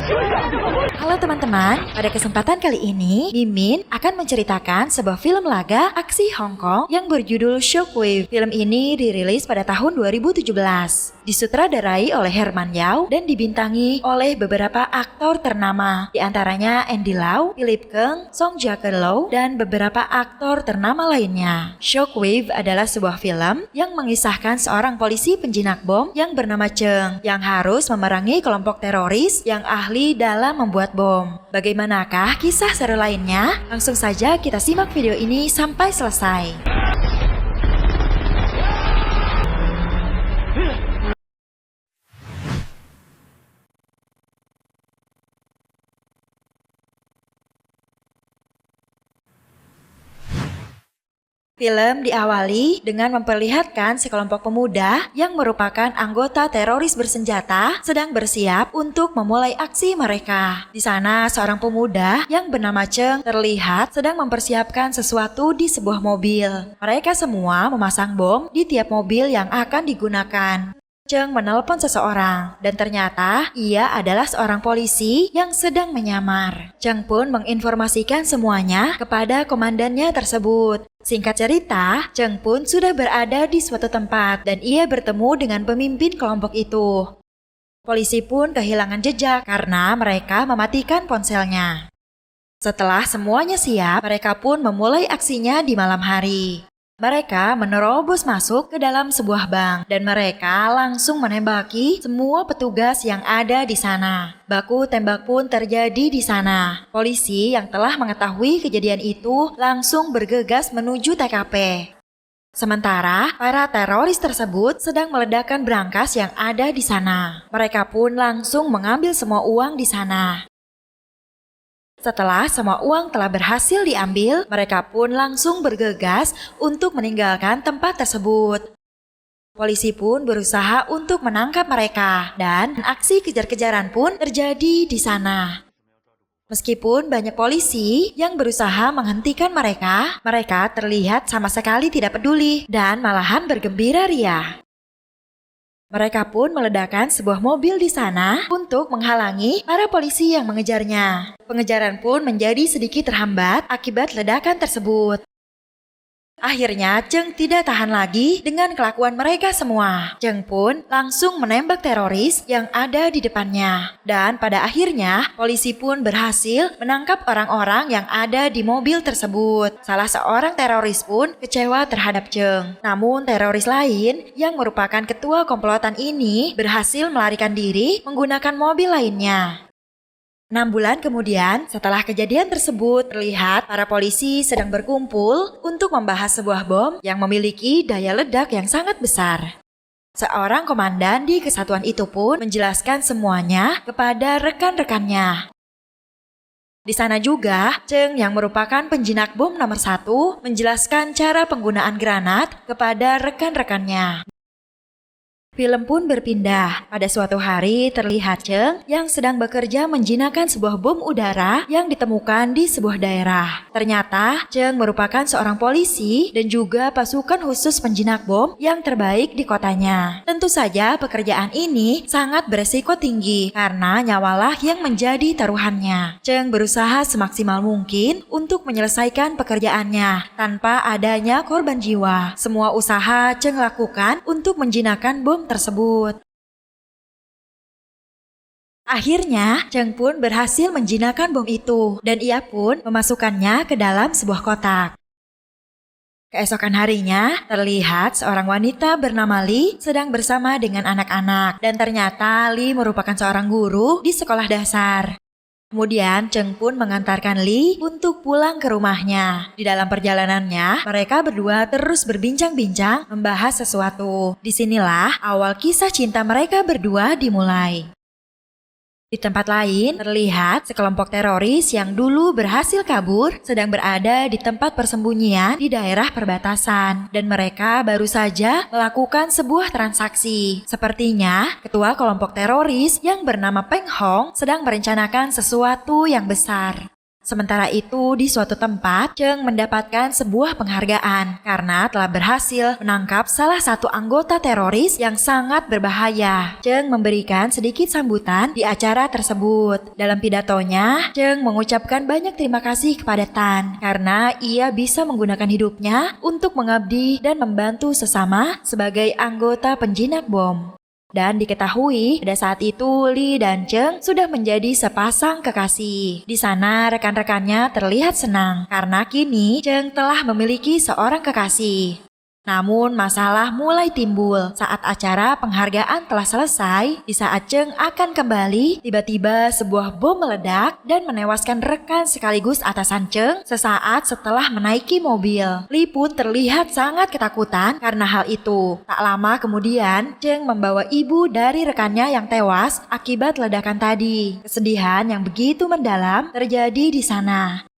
Halo teman-teman, pada kesempatan kali ini, Mimin akan menceritakan sebuah film laga aksi Hong Kong yang berjudul Shockwave. Film ini dirilis pada tahun 2017. Disutradarai oleh Herman Yau dan dibintangi oleh beberapa aktor ternama, di antaranya Andy Lau, Philip Keung, Song Joong Lau, dan beberapa aktor ternama lainnya. Shockwave adalah sebuah film yang mengisahkan seorang polisi penjinak bom yang bernama Cheng yang harus memerangi kelompok teroris yang ahli dalam membuat bom. Bagaimanakah kisah seru lainnya? Langsung saja kita simak video ini sampai selesai. Film diawali dengan memperlihatkan sekelompok pemuda yang merupakan anggota teroris bersenjata sedang bersiap untuk memulai aksi mereka. Di sana, seorang pemuda yang bernama Cheng terlihat sedang mempersiapkan sesuatu di sebuah mobil. Mereka semua memasang bom di tiap mobil yang akan digunakan. Cheng menelpon seseorang dan ternyata ia adalah seorang polisi yang sedang menyamar. Cheng pun menginformasikan semuanya kepada komandannya tersebut. Singkat cerita, Cheng pun sudah berada di suatu tempat dan ia bertemu dengan pemimpin kelompok itu. Polisi pun kehilangan jejak karena mereka mematikan ponselnya. Setelah semuanya siap, mereka pun memulai aksinya di malam hari. Mereka menerobos masuk ke dalam sebuah bank dan mereka langsung menembaki semua petugas yang ada di sana. Baku tembak pun terjadi di sana. Polisi yang telah mengetahui kejadian itu langsung bergegas menuju TKP. Sementara para teroris tersebut sedang meledakkan brankas yang ada di sana. Mereka pun langsung mengambil semua uang di sana. Setelah semua uang telah berhasil diambil, mereka pun langsung bergegas untuk meninggalkan tempat tersebut. Polisi pun berusaha untuk menangkap mereka dan aksi kejar-kejaran pun terjadi di sana. Meskipun banyak polisi yang berusaha menghentikan mereka, mereka terlihat sama sekali tidak peduli dan malahan bergembira ria. Mereka pun meledakkan sebuah mobil di sana untuk menghalangi para polisi yang mengejarnya. Pengejaran pun menjadi sedikit terhambat akibat ledakan tersebut. Akhirnya, Cheng tidak tahan lagi dengan kelakuan mereka semua. Cheng pun langsung menembak teroris yang ada di depannya. Dan pada akhirnya, polisi pun berhasil menangkap orang-orang yang ada di mobil tersebut. Salah seorang teroris pun kecewa terhadap Cheng. Namun, teroris lain yang merupakan ketua komplotan ini berhasil melarikan diri menggunakan mobil lainnya. 6 bulan kemudian, setelah kejadian tersebut, terlihat para polisi sedang berkumpul untuk membahas sebuah bom yang memiliki daya ledak yang sangat besar. Seorang komandan di kesatuan itu pun menjelaskan semuanya kepada rekan-rekannya. Di sana juga, Cheng yang merupakan penjinak bom nomor 1 menjelaskan cara penggunaan granat kepada rekan-rekannya. Film pun berpindah. Pada suatu hari terlihat Cheng yang sedang bekerja menjinakkan sebuah bom udara yang ditemukan di sebuah daerah. Ternyata Cheng merupakan seorang polisi dan juga pasukan khusus penjinak bom yang terbaik di kotanya. Tentu saja pekerjaan ini sangat beresiko tinggi karena nyawalah yang menjadi taruhannya. Cheng berusaha semaksimal mungkin untuk menyelesaikan pekerjaannya tanpa adanya korban jiwa. Semua usaha Cheng lakukan untuk menjinakkan bom tersebut. Akhirnya, Cheng pun berhasil menjinakkan bom itu dan ia pun memasukkannya ke dalam sebuah kotak. Keesokan harinya, terlihat seorang wanita bernama Li sedang bersama dengan anak-anak dan ternyata Li merupakan seorang guru di sekolah dasar. Kemudian Cheng pun mengantarkan Li untuk pulang ke rumahnya. Di dalam perjalanannya, mereka berdua terus berbincang-bincang membahas sesuatu. Disinilah awal kisah cinta mereka berdua dimulai. Di tempat lain, terlihat sekelompok teroris yang dulu berhasil kabur sedang berada di tempat persembunyian di daerah perbatasan. Dan mereka baru saja melakukan sebuah transaksi. Sepertinya, ketua kelompok teroris yang bernama Peng Hong sedang merencanakan sesuatu yang besar. Sementara itu, di suatu tempat, Cheng mendapatkan sebuah penghargaan karena telah berhasil menangkap salah satu anggota teroris yang sangat berbahaya. Cheng memberikan sedikit sambutan di acara tersebut. Dalam pidatonya, Cheng mengucapkan banyak terima kasih kepada Tan karena ia bisa menggunakan hidupnya untuk mengabdi dan membantu sesama sebagai anggota penjinak bom. Dan diketahui pada saat itu Lee dan Cheng sudah menjadi sepasang kekasih. Di sana rekan-rekannya terlihat senang karena kini Cheng telah memiliki seorang kekasih. Namun masalah mulai timbul saat acara penghargaan telah selesai. Di saat Cheng akan kembali, tiba-tiba sebuah bom meledak dan menewaskan rekan sekaligus atasan Cheng sesaat setelah menaiki mobil. Lee pun terlihat sangat ketakutan karena hal itu. Tak lama kemudian, Cheng membawa ibu dari rekannya yang tewas akibat ledakan tadi. Kesedihan yang begitu mendalam terjadi di sana.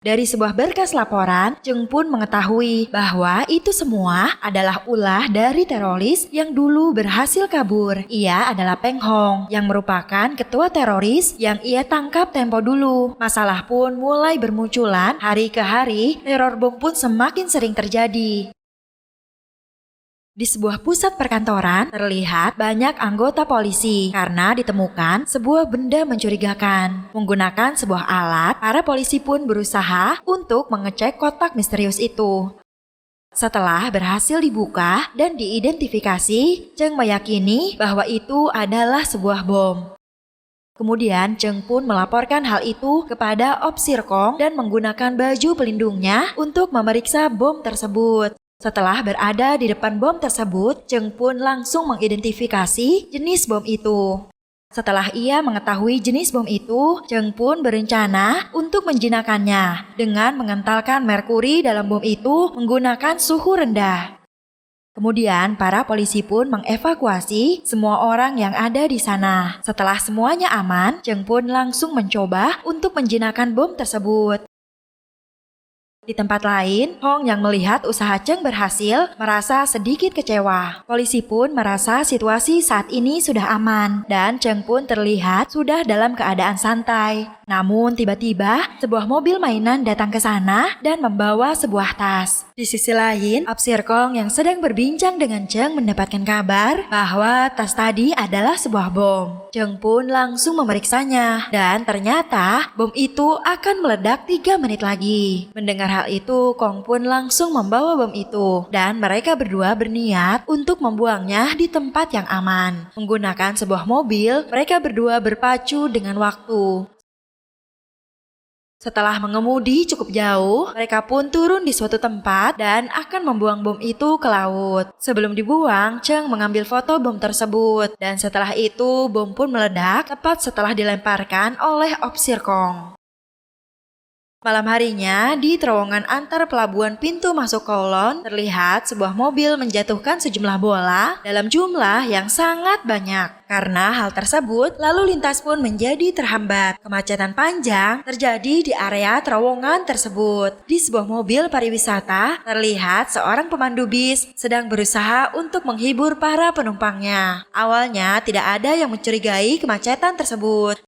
Dari sebuah berkas laporan, Cheng pun mengetahui bahwa itu semua adalah ulah dari teroris yang dulu berhasil kabur. Ia adalah Peng Hong, yang merupakan ketua teroris yang ia tangkap tempo dulu. Masalah pun mulai bermunculan, hari ke hari, teror bom pun semakin sering terjadi. Di sebuah pusat perkantoran, terlihat banyak anggota polisi karena ditemukan sebuah benda mencurigakan. Menggunakan sebuah alat, para polisi pun berusaha untuk mengecek kotak misterius itu. Setelah berhasil dibuka dan diidentifikasi, Cheng meyakini bahwa itu adalah sebuah bom. Kemudian Cheng pun melaporkan hal itu kepada Opsirkong dan menggunakan baju pelindungnya untuk memeriksa bom tersebut. Setelah berada di depan bom tersebut, Cheng pun langsung mengidentifikasi jenis bom itu. Setelah ia mengetahui jenis bom itu, Cheng pun berencana untuk menjinakkannya dengan mengentalkan merkuri dalam bom itu menggunakan suhu rendah. Kemudian para polisi pun mengevakuasi semua orang yang ada di sana. Setelah semuanya aman, Cheng pun langsung mencoba untuk menjinakkan bom tersebut. Di tempat lain, Hong yang melihat usaha Cheng berhasil merasa sedikit kecewa. Polisi pun merasa situasi saat ini sudah aman dan Cheng pun terlihat sudah dalam keadaan santai. Namun tiba-tiba sebuah mobil mainan datang ke sana dan membawa sebuah tas. Di sisi lain, Opsirkong yang sedang berbincang dengan Cheng mendapatkan kabar bahwa tas tadi adalah sebuah bom. Cheng pun langsung memeriksanya dan ternyata bom itu akan meledak 3 menit lagi. Mendengar hal itu, Kong pun langsung membawa bom itu dan mereka berdua berniat untuk membuangnya di tempat yang aman. Menggunakan sebuah mobil, mereka berdua berpacu dengan waktu. Setelah mengemudi cukup jauh, mereka pun turun di suatu tempat dan akan membuang bom itu ke laut. Sebelum dibuang, Cheng mengambil foto bom tersebut dan setelah itu bom pun meledak tepat setelah dilemparkan oleh Opsirkong. Malam harinya, di terowongan antar pelabuhan pintu masuk Kowloon, terlihat sebuah mobil menjatuhkan sejumlah bola dalam jumlah yang sangat banyak. Karena hal tersebut, lalu lintas pun menjadi terhambat. Kemacetan panjang terjadi di area terowongan tersebut. Di sebuah mobil pariwisata, terlihat seorang pemandu bis sedang berusaha untuk menghibur para penumpangnya. Awalnya tidak ada yang mencurigai kemacetan tersebut.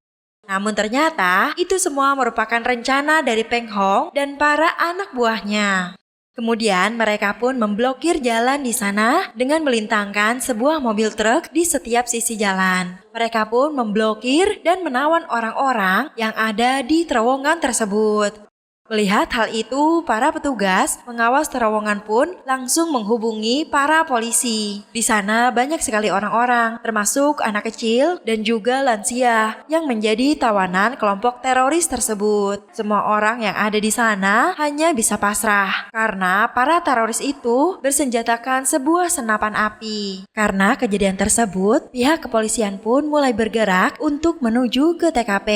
Namun ternyata itu semua merupakan rencana dari Peng Hong dan para anak buahnya. Kemudian mereka pun memblokir jalan di sana dengan melintangkan sebuah mobil truk di setiap sisi jalan. Mereka pun memblokir dan menawan orang-orang yang ada di terowongan tersebut. Melihat hal itu, para petugas pengawas terowongan pun langsung menghubungi para polisi. Di sana banyak sekali orang-orang, termasuk anak kecil dan juga lansia yang menjadi tawanan kelompok teroris tersebut. Semua orang yang ada di sana hanya bisa pasrah karena para teroris itu bersenjatakan sebuah senapan api. Karena kejadian tersebut, pihak kepolisian pun mulai bergerak untuk menuju ke TKP.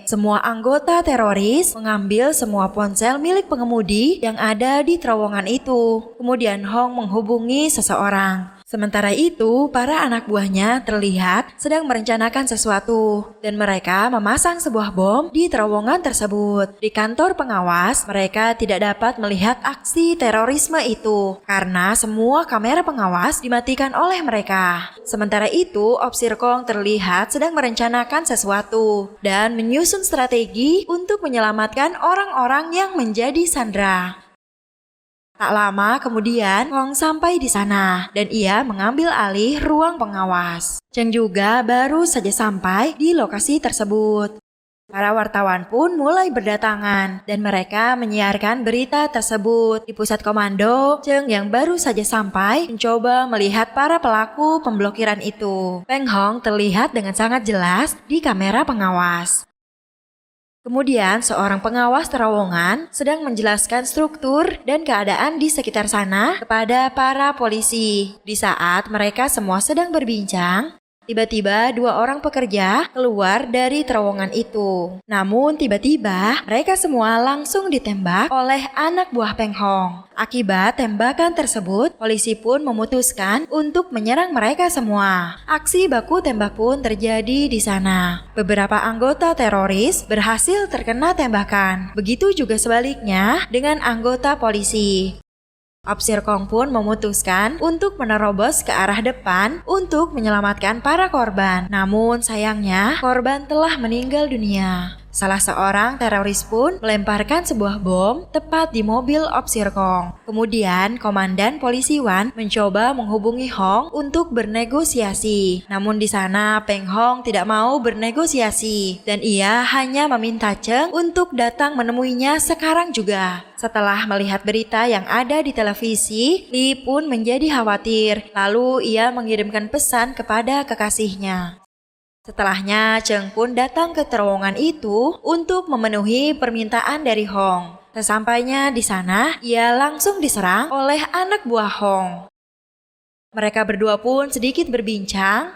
Semua anggota teroris mengambil semua ponsel milik pengemudi yang ada di terowongan itu. Kemudian Hong menghubungi seseorang. Sementara itu, para anak buahnya terlihat sedang merencanakan sesuatu dan mereka memasang sebuah bom di terowongan tersebut. Di kantor pengawas, mereka tidak dapat melihat aksi terorisme itu karena semua kamera pengawas dimatikan oleh mereka. Sementara itu, Opsir Kong terlihat sedang merencanakan sesuatu dan menyusun strategi untuk menyelamatkan orang-orang yang menjadi sandera. Tak lama kemudian, Kong sampai di sana dan ia mengambil alih ruang pengawas. Cheng juga baru saja sampai di lokasi tersebut. Para wartawan pun mulai berdatangan dan mereka menyiarkan berita tersebut. Di pusat komando, Cheng yang baru saja sampai mencoba melihat para pelaku pemblokiran itu. Peng Hong terlihat dengan sangat jelas di kamera pengawas. Kemudian, seorang pengawas terowongan sedang menjelaskan struktur dan keadaan di sekitar sana kepada para polisi. Di saat mereka semua sedang berbincang, tiba-tiba dua orang pekerja keluar dari terowongan itu. Namun tiba-tiba mereka semua langsung ditembak oleh anak buah Peng Hong. Akibat tembakan tersebut, polisi pun memutuskan untuk menyerang mereka semua. Aksi baku tembak pun terjadi di sana. Beberapa anggota teroris berhasil terkena tembakan. Begitu juga sebaliknya dengan anggota polisi. Opsir Kong pun memutuskan untuk menerobos ke arah depan untuk menyelamatkan para korban. Namun sayangnya korban telah meninggal dunia. Salah seorang teroris pun melemparkan sebuah bom tepat di mobil Opsir Kong. Kemudian Komandan Polisi Wan mencoba menghubungi Hong untuk bernegosiasi. Namun di sana Peng Hong tidak mau bernegosiasi dan ia hanya meminta Cheng untuk datang menemuinya sekarang juga. Setelah melihat berita yang ada di televisi, Li pun menjadi khawatir. Lalu ia mengirimkan pesan kepada kekasihnya. Setelahnya, Cheng pun datang ke terowongan itu untuk memenuhi permintaan dari Hong. Sesampainya di sana, ia langsung diserang oleh anak buah Hong. Mereka berdua pun sedikit berbincang,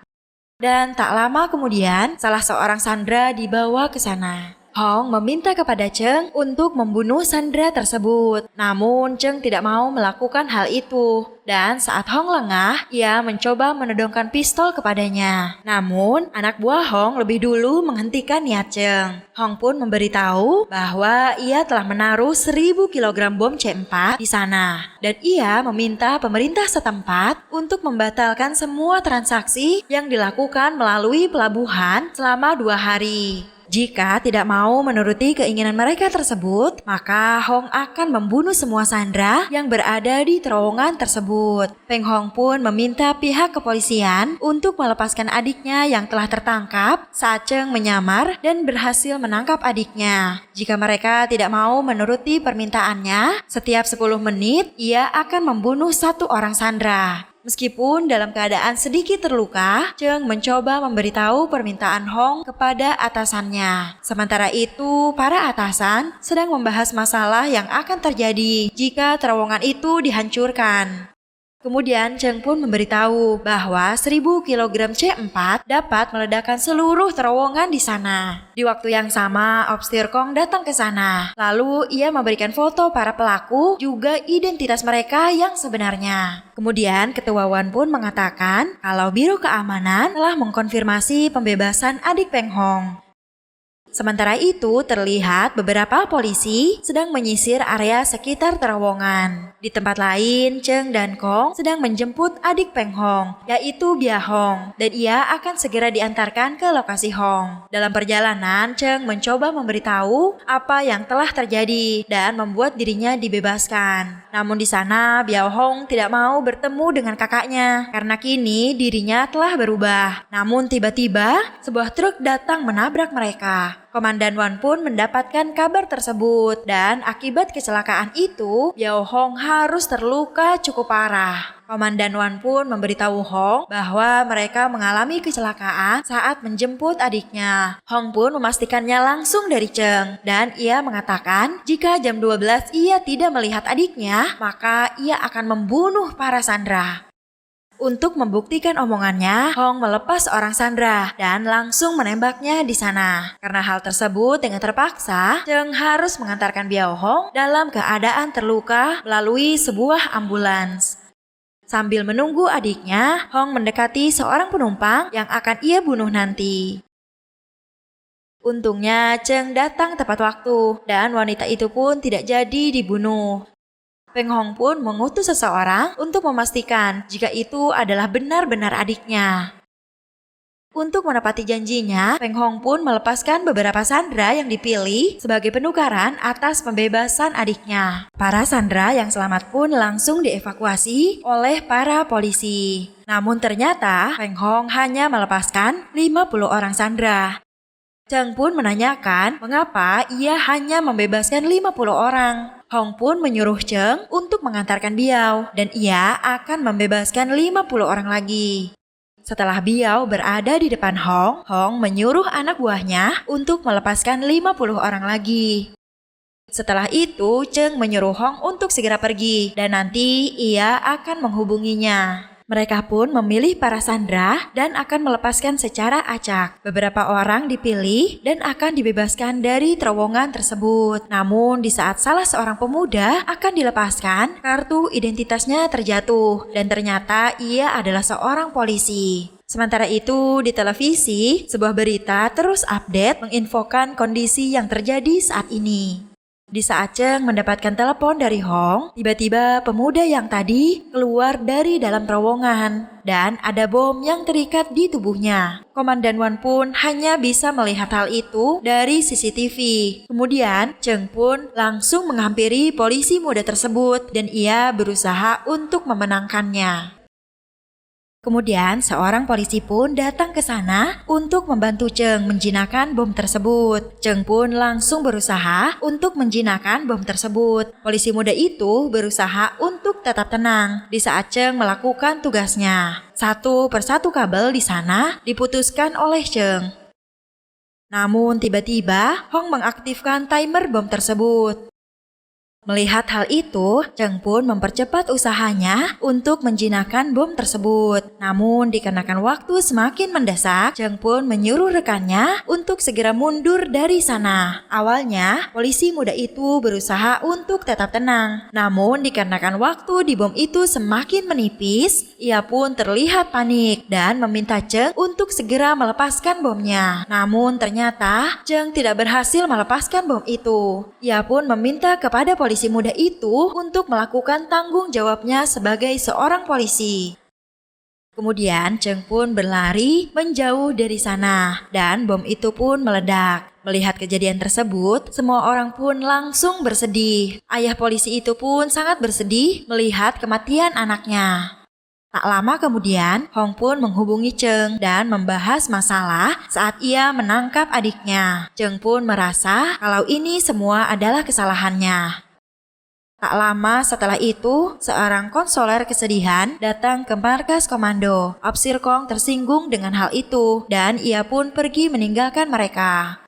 dan tak lama kemudian salah seorang sandera dibawa ke sana. Hong meminta kepada Cheng untuk membunuh sandera tersebut. Namun Cheng tidak mau melakukan hal itu. Dan saat Hong lengah, ia mencoba menodongkan pistol kepadanya. Namun anak buah Hong lebih dulu menghentikan niat Cheng. Hong pun memberitahu bahwa ia telah menaruh 1000 kg bom C4 di sana. Dan ia meminta pemerintah setempat untuk membatalkan semua transaksi yang dilakukan melalui pelabuhan selama 2 hari. Jika tidak mau menuruti keinginan mereka tersebut, maka Hong akan membunuh semua sandera yang berada di terowongan tersebut. Peng Hong pun meminta pihak kepolisian untuk melepaskan adiknya yang telah tertangkap saat Cheng menyamar dan berhasil menangkap adiknya. Jika mereka tidak mau menuruti permintaannya, setiap 10 menit ia akan membunuh 1 orang sandera. Meskipun dalam keadaan sedikit terluka, Cheng mencoba memberitahu permintaan Hong kepada atasannya. Sementara itu, para atasan sedang membahas masalah yang akan terjadi jika terowongan itu dihancurkan. Kemudian Cheng pun memberitahu bahwa 1000 kg C4 dapat meledakkan seluruh terowongan di sana. Di waktu yang sama, Opsir Kong datang ke sana. Lalu ia memberikan foto para pelaku juga identitas mereka yang sebenarnya. Kemudian Ketua Wan pun mengatakan kalau Biro Keamanan telah mengkonfirmasi pembebasan adik Peng Hong. Sementara itu, terlihat beberapa polisi sedang menyisir area sekitar terowongan. Di tempat lain, Cheng dan Kong sedang menjemput adik Peng Hong, yaitu Bia Hong, dan ia akan segera diantarkan ke lokasi Hong. Dalam perjalanan, Cheng mencoba memberitahu apa yang telah terjadi dan membuat dirinya dibebaskan. Namun di sana, Bia Hong tidak mau bertemu dengan kakaknya karena kini dirinya telah berubah. Namun tiba-tiba, sebuah truk datang menabrak mereka. Komandan Wan pun mendapatkan kabar tersebut dan akibat kecelakaan itu, Biao Hong harus terluka cukup parah. Komandan Wan pun memberitahu Hong bahwa mereka mengalami kecelakaan saat menjemput adiknya. Hong pun memastikannya langsung dari Cheng dan ia mengatakan jika jam 12 ia tidak melihat adiknya, maka ia akan membunuh para sandera. Untuk membuktikan omongannya, Hong melepas orang sandera dan langsung menembaknya di sana. Karena hal tersebut dengan terpaksa, Cheng harus mengantarkan Biao Hong dalam keadaan terluka melalui sebuah ambulans. Sambil menunggu adiknya, Hong mendekati seorang penumpang yang akan ia bunuh nanti. Untungnya Cheng datang tepat waktu dan wanita itu pun tidak jadi dibunuh. Feng Hong pun mengutus seseorang untuk memastikan jika itu adalah benar-benar adiknya. Untuk menepati janjinya, Feng Hong pun melepaskan beberapa sandera yang dipilih sebagai penukaran atas pembebasan adiknya. Para sandera yang selamat pun langsung dievakuasi oleh para polisi. Namun ternyata Feng Hong hanya melepaskan 50 orang sandera. Cheng pun menanyakan mengapa ia hanya membebaskan 50 orang. Hong pun menyuruh Cheng untuk mengantarkan Biao dan ia akan membebaskan 50 orang lagi. Setelah Biao berada di depan Hong, Hong menyuruh anak buahnya untuk melepaskan 50 orang lagi. Setelah itu, Cheng menyuruh Hong untuk segera pergi dan nanti ia akan menghubunginya. Mereka pun memilih para sandera dan akan melepaskan secara acak. Beberapa orang dipilih dan akan dibebaskan dari terowongan tersebut. Namun di saat salah seorang pemuda akan dilepaskan, kartu identitasnya terjatuh dan ternyata ia adalah seorang polisi. Sementara itu di televisi, sebuah berita terus update menginfokan kondisi yang terjadi saat ini. Di saat Cheng mendapatkan telepon dari Hong, tiba-tiba pemuda yang tadi keluar dari dalam terowongan dan ada bom yang terikat di tubuhnya. Komandan Wan pun hanya bisa melihat hal itu dari CCTV. Kemudian Cheng pun langsung menghampiri polisi muda tersebut dan ia berusaha untuk memenangkannya. Kemudian seorang polisi pun datang ke sana untuk membantu Cheng menjinakkan bom tersebut. Cheng pun langsung berusaha untuk menjinakkan bom tersebut. Polisi muda itu berusaha untuk tetap tenang di saat Cheng melakukan tugasnya. Satu persatu kabel di sana diputuskan oleh Cheng. Namun tiba-tiba Hong mengaktifkan timer bom tersebut. Melihat hal itu, Cheng pun mempercepat usahanya untuk menjinakkan bom tersebut. Namun dikarenakan waktu semakin mendesak, Cheng pun menyuruh rekannya untuk segera mundur dari sana. Awalnya, polisi muda itu berusaha untuk tetap tenang. Namun dikarenakan waktu di bom itu semakin menipis, ia pun terlihat panik dan meminta Cheng untuk segera melepaskan bomnya. Namun ternyata Cheng tidak berhasil melepaskan bom itu. Ia pun meminta kepada polisi muda itu untuk melakukan tanggung jawabnya sebagai seorang polisi. Kemudian Cheng pun berlari menjauh dari sana dan bom itu pun meledak. Melihat kejadian tersebut, semua orang pun langsung bersedih. Ayah polisi itu pun sangat bersedih melihat kematian anaknya. Tak lama kemudian, Hong pun menghubungi Cheng dan membahas masalah saat ia menangkap adiknya. Cheng pun merasa kalau ini semua adalah kesalahannya. Tak lama setelah itu, seorang konselor kesedihan datang ke markas komando. Opsir Kong tersinggung dengan hal itu dan ia pun pergi meninggalkan mereka.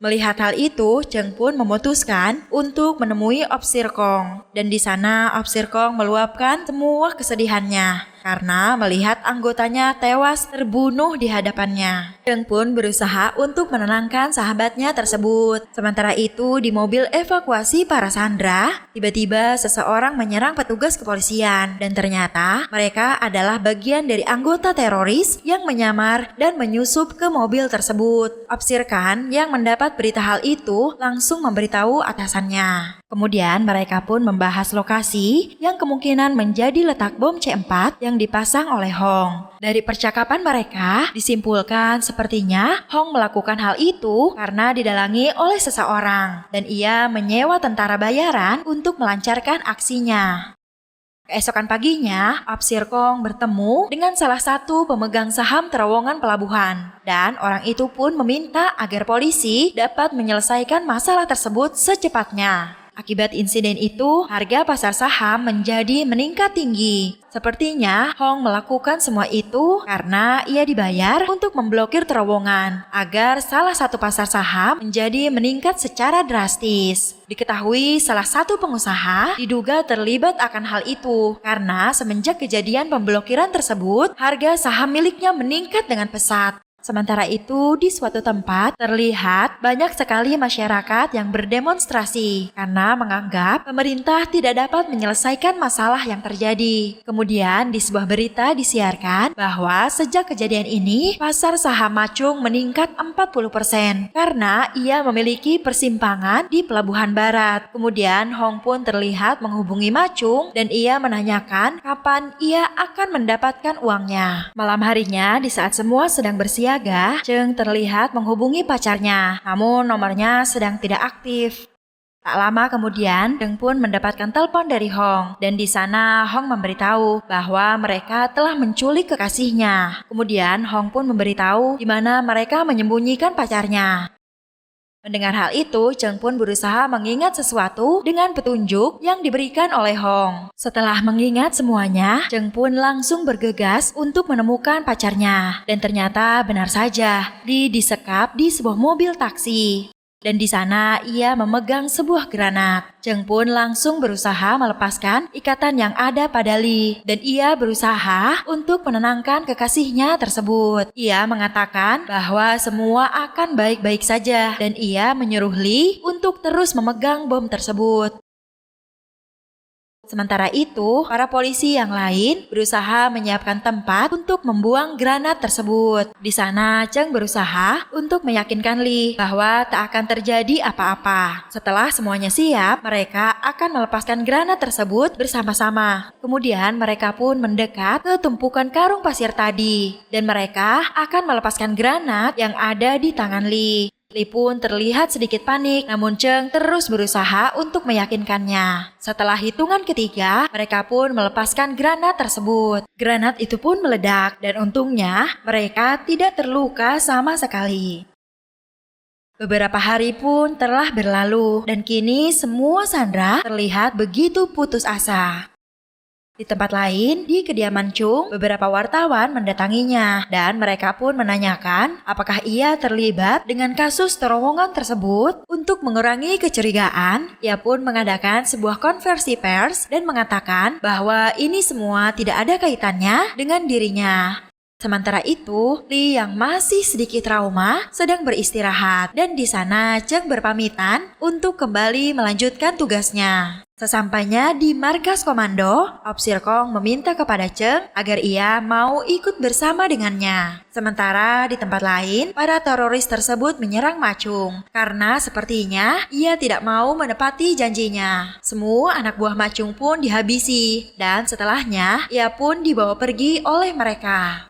Melihat hal itu, Cheng pun memutuskan untuk menemui Opsir Kong. Dan di sana Opsir Kong meluapkan semua kesedihannya karena melihat anggotanya tewas terbunuh di hadapannya. Cheng pun berusaha untuk menenangkan sahabatnya tersebut. Sementara itu di mobil evakuasi para sandera, tiba-tiba seseorang menyerang petugas kepolisian dan ternyata mereka adalah bagian dari anggota teroris yang menyamar dan menyusup ke mobil tersebut. Opsir Khan yang mendapat berita hal itu langsung memberitahu atasannya. Kemudian mereka pun membahas lokasi yang kemungkinan menjadi letak bom C4 yang dipasang oleh Hong. Dari percakapan mereka disimpulkan sepertinya Hong melakukan hal itu karena didalangi oleh seseorang dan ia menyewa tentara bayaran untuk melancarkan aksinya. Keesokan paginya, Opsir Kong bertemu dengan salah satu pemegang saham terowongan pelabuhan dan orang itu pun meminta agar polisi dapat menyelesaikan masalah tersebut secepatnya. Akibat insiden itu, harga pasar saham menjadi meningkat tinggi. Sepertinya Hong melakukan semua itu karena ia dibayar untuk memblokir terowongan agar salah satu pasar saham menjadi meningkat secara drastis. Diketahui salah satu pengusaha diduga terlibat akan hal itu karena semenjak kejadian pemblokiran tersebut, harga saham miliknya meningkat dengan pesat. Sementara itu, di suatu tempat terlihat banyak sekali masyarakat yang berdemonstrasi karena menganggap pemerintah tidak dapat menyelesaikan masalah yang terjadi. Kemudian di sebuah berita disiarkan bahwa sejak kejadian ini, pasar saham Macung meningkat 40% karena ia memiliki persimpangan di Pelabuhan Barat. Kemudian Hong pun terlihat menghubungi Macung dan ia menanyakan kapan ia akan mendapatkan uangnya. Malam harinya, di saat semua sedang bersiaga, Cheng terlihat menghubungi pacarnya, namun nomornya sedang tidak aktif. Tak lama kemudian, Cheng pun mendapatkan telepon dari Hong, dan di sana Hong memberitahu bahwa mereka telah menculik kekasihnya. Kemudian Hong pun memberitahu di mana mereka menyembunyikan pacarnya. Mendengar hal itu, Cheng pun berusaha mengingat sesuatu dengan petunjuk yang diberikan oleh Hong. Setelah mengingat semuanya, Cheng pun langsung bergegas untuk menemukan pacarnya. Dan ternyata benar saja, Li disekap di sebuah mobil taksi. Dan di sana ia memegang sebuah granat. Cheng pun langsung berusaha melepaskan ikatan yang ada pada Li. Dan ia berusaha untuk menenangkan kekasihnya tersebut. Ia mengatakan bahwa semua akan baik-baik saja. Dan ia menyuruh Li untuk terus memegang bom tersebut. Sementara itu, para polisi yang lain berusaha menyiapkan tempat untuk membuang granat tersebut. Di sana, Cheng berusaha untuk meyakinkan Li bahwa tak akan terjadi apa-apa. Setelah semuanya siap, mereka akan melepaskan granat tersebut bersama-sama. Kemudian mereka pun mendekat ke tumpukan karung pasir tadi. Dan mereka akan melepaskan granat yang ada di tangan Li. Li pun terlihat sedikit panik, namun Cheng terus berusaha untuk meyakinkannya. Setelah hitungan ketiga, mereka pun melepaskan granat tersebut. Granat itu pun meledak, dan untungnya mereka tidak terluka sama sekali. Beberapa hari pun telah berlalu, dan kini semua sandera terlihat begitu putus asa. Di tempat lain, di kediaman Chung, beberapa wartawan mendatanginya dan mereka pun menanyakan apakah ia terlibat dengan kasus terowongan tersebut. Untuk mengurangi kecurigaan, ia pun mengadakan sebuah konversi pers dan mengatakan bahwa ini semua tidak ada kaitannya dengan dirinya. Sementara itu, Li yang masih sedikit trauma sedang beristirahat dan di sana Cheng berpamitan untuk kembali melanjutkan tugasnya. Sesampainya di markas komando, Opsir Kong meminta kepada Cheng agar ia mau ikut bersama dengannya. Sementara di tempat lain, para teroris tersebut menyerang Macung karena sepertinya ia tidak mau menepati janjinya. Semua anak buah Macung pun dihabisi dan setelahnya ia pun dibawa pergi oleh mereka.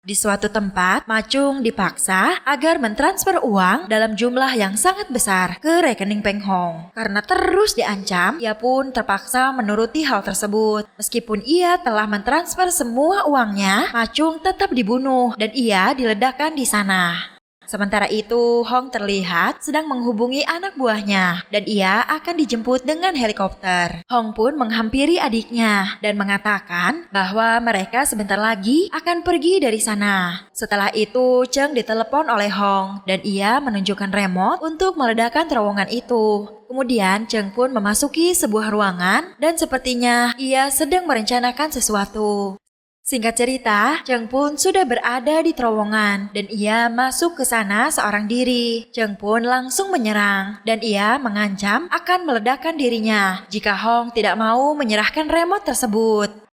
Di suatu tempat, Macung dipaksa agar mentransfer uang dalam jumlah yang sangat besar ke rekening Peng Hong. Karena terus diancam, ia pun terpaksa menuruti hal tersebut. Meskipun ia telah mentransfer semua uangnya, Macung tetap dibunuh dan ia diledakkan di sana. Sementara itu, Hong terlihat sedang menghubungi anak buahnya dan ia akan dijemput dengan helikopter. Hong pun menghampiri adiknya dan mengatakan bahwa mereka sebentar lagi akan pergi dari sana. Setelah itu, Cheng ditelepon oleh Hong dan ia menunjukkan remote untuk meledakkan terowongan itu. Kemudian Cheng pun memasuki sebuah ruangan dan sepertinya ia sedang merencanakan sesuatu. Singkat cerita, Cheng pun sudah berada di terowongan dan ia masuk ke sana seorang diri. Cheng pun langsung menyerang dan ia mengancam akan meledakkan dirinya jika Hong tidak mau menyerahkan remote tersebut.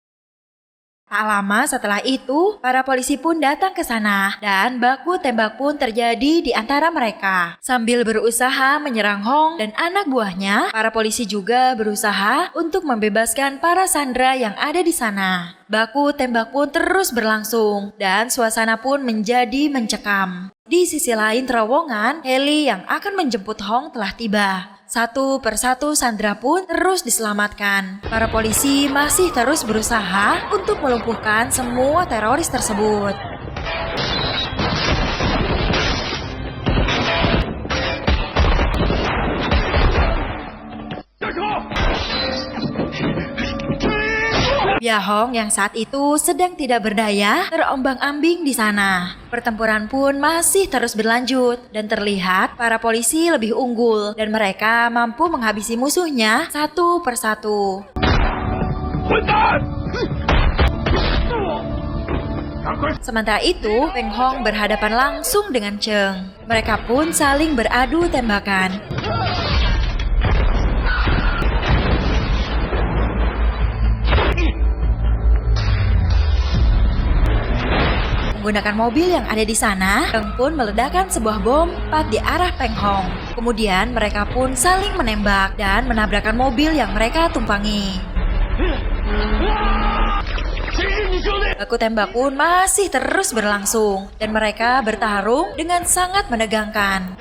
Tak lama setelah itu, para polisi pun datang ke sana dan baku tembak pun terjadi di antara mereka. Sambil berusaha menyerang Hong dan anak buahnya, para polisi juga berusaha untuk membebaskan para sandera yang ada di sana. Baku tembak pun terus berlangsung dan suasana pun menjadi mencekam. Di sisi lain terowongan, heli yang akan menjemput Hong telah tiba. Satu persatu sandera pun terus diselamatkan. Para polisi masih terus berusaha untuk melumpuhkan semua teroris tersebut. Hong yang saat itu sedang tidak berdaya terombang-ambing di sana. Pertempuran pun masih terus berlanjut dan terlihat para polisi lebih unggul dan mereka mampu menghabisi musuhnya satu persatu. Sementara itu, Peng Hong berhadapan langsung dengan Cheng. Mereka pun saling beradu tembakan. Menggunakan mobil yang ada di sana, Cheng pun meledakkan sebuah bom tepat di arah Peng Hong. Kemudian mereka pun saling menembak dan menabrakkan mobil yang mereka tumpangi. Baku tembak pun masih terus berlangsung dan mereka bertarung dengan sangat menegangkan.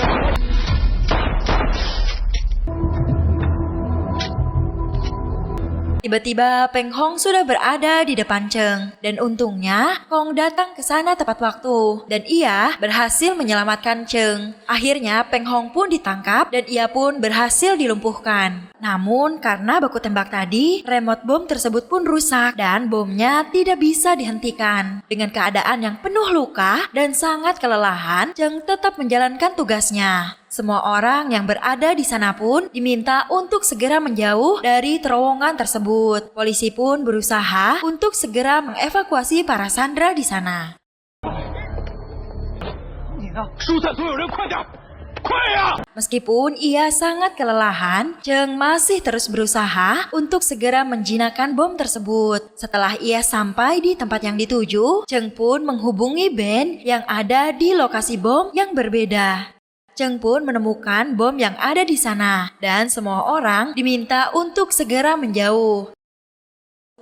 Tiba-tiba Peng Hong sudah berada di depan Cheng dan untungnya Hong datang ke sana tepat waktu dan ia berhasil menyelamatkan Cheng. Akhirnya Peng Hong pun ditangkap dan ia pun berhasil dilumpuhkan. Namun karena baku tembak tadi, remote bom tersebut pun rusak dan bomnya tidak bisa dihentikan. Dengan keadaan yang penuh luka dan sangat kelelahan, Cheng tetap menjalankan tugasnya. Semua orang yang berada di sana pun diminta untuk segera menjauh dari terowongan tersebut. Polisi pun berusaha untuk segera mengevakuasi para sandera di sana. Meskipun ia sangat kelelahan, Cheng masih terus berusaha untuk segera menjinakkan bom tersebut. Setelah ia sampai di tempat yang dituju, Cheng pun menghubungi Ben yang ada di lokasi bom yang berbeda. Cheng pun menemukan bom yang ada di sana dan semua orang diminta untuk segera menjauh.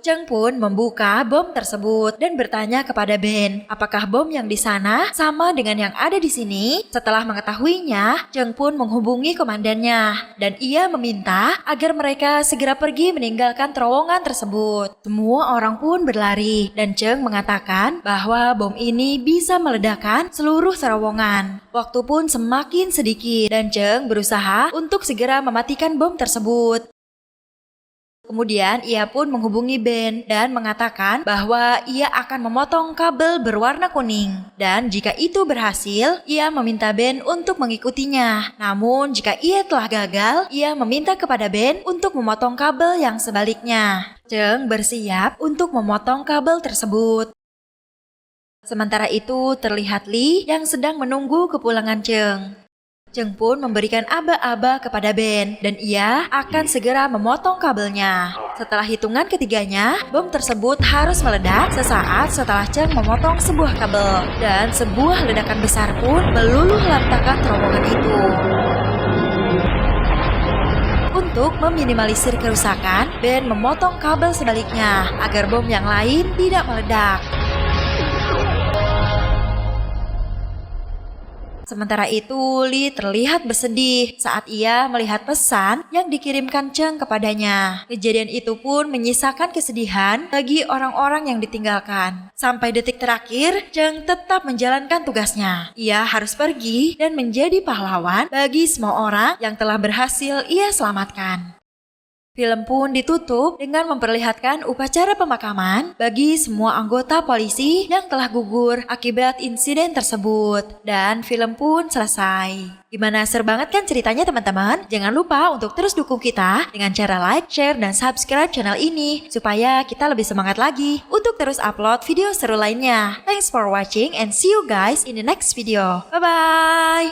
Cheng pun membuka bom tersebut dan bertanya kepada Ben, apakah bom yang di sana sama dengan yang ada di sini? Setelah mengetahuinya, Cheng pun menghubungi komandannya dan ia meminta agar mereka segera pergi meninggalkan terowongan tersebut. Semua orang pun berlari dan Cheng mengatakan bahwa bom ini bisa meledakkan seluruh terowongan. Waktu pun semakin sedikit dan Cheng berusaha untuk segera mematikan bom tersebut. Kemudian ia pun menghubungi Ben dan mengatakan bahwa ia akan memotong kabel berwarna kuning. Dan jika itu berhasil, ia meminta Ben untuk mengikutinya. Namun jika ia telah gagal, ia meminta kepada Ben untuk memotong kabel yang sebaliknya. Cheng bersiap untuk memotong kabel tersebut. Sementara itu terlihat Li yang sedang menunggu kepulangan Cheng. Cheng pun memberikan aba-aba kepada Ben dan ia akan segera memotong kabelnya. Setelah hitungan ketiganya, bom tersebut harus meledak sesaat setelah Cheng memotong sebuah kabel dan sebuah ledakan besar pun meluluh lantakan terowongan itu. Untuk meminimalisir kerusakan, Ben memotong kabel sebaliknya agar bom yang lain tidak meledak. Sementara itu, Li terlihat bersedih saat ia melihat pesan yang dikirimkan Cheng kepadanya. Kejadian itu pun menyisakan kesedihan bagi orang-orang yang ditinggalkan. Sampai detik terakhir, Cheng tetap menjalankan tugasnya. Ia harus pergi dan menjadi pahlawan bagi semua orang yang telah berhasil ia selamatkan. Film pun ditutup dengan memperlihatkan upacara pemakaman bagi semua anggota polisi yang telah gugur akibat insiden tersebut. Dan film pun selesai. Gimana, seru banget kan ceritanya teman-teman? Jangan lupa untuk terus dukung kita dengan cara like, share, dan subscribe channel ini supaya kita lebih semangat lagi untuk terus upload video seru lainnya. Thanks for watching and see you guys in the next video. Bye-bye!